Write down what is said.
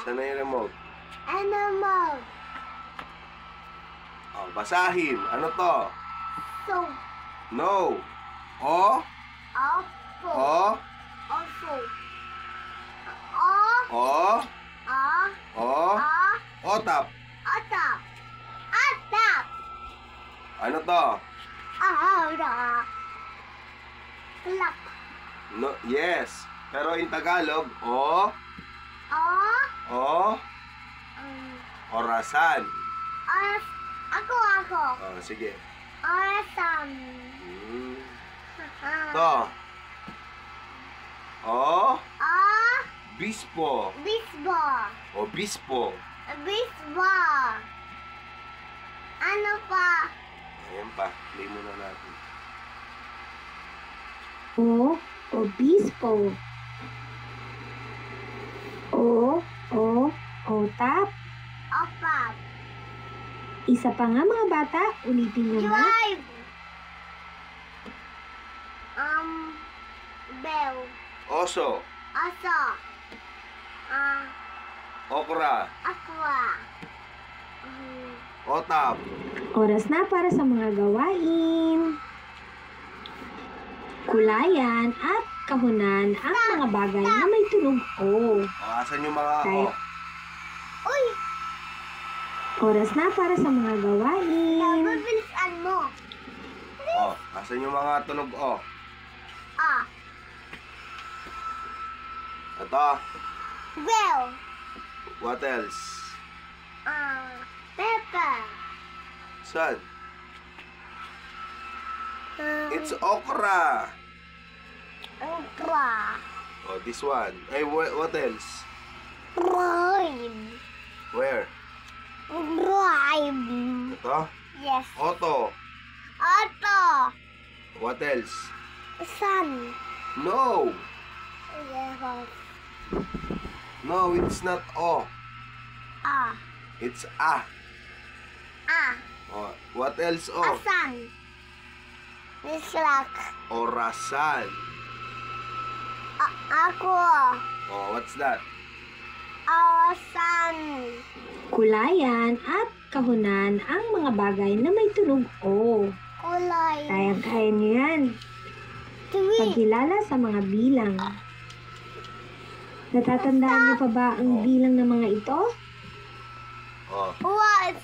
Saan na yung remote? Animal. Oh, basahin. Ano to? So. No. O. Opo. O. Opo. O. O. Otap. Atap. Atap. Ano to? Ara. Clock. No. Yes. Pero in Tagalog, O. O. Orasan. Oras. Ako. Oh, sige. Orasan. To. O. Bispo. Baseball. Obispo. Baseball. Ano pa? Ayan pa. Play muna natin. Obispo. Otap. Opat. Isa pa nga mga bata, ulitin nyo nga. Drive. Bell. Oso. Aso. Okra. Aqua. Otap. Oras na para sa mga gawain. Kulayan at kahunan ang mga bagay na may tunog O. Asan yung mga O? Uy! Oras na para sa mga gawain. Napabilisan mo. O. Asan yung mga tunog O? Ito. Bell. What else? Pepper. Saan? It's okra. Aqua. Oh, this one. Ay, what else? Rhyme. Where? Rhyme. Ito? Yes. Auto. Auto. What else? Sun. No. Yes. No, it's not O. Ah. It's A. Ah. Oh, what else O? Asan. Dislak. Orasan. Ako. Oh, what's that? Asan. Kulayan at kahunan ang mga bagay na may tunog O. Kulay. Kaya nyo yan. Three. Pagkilala sa mga bilang. Natatandaan niyo pa ba ang bilang ng mga ito? Oh. What is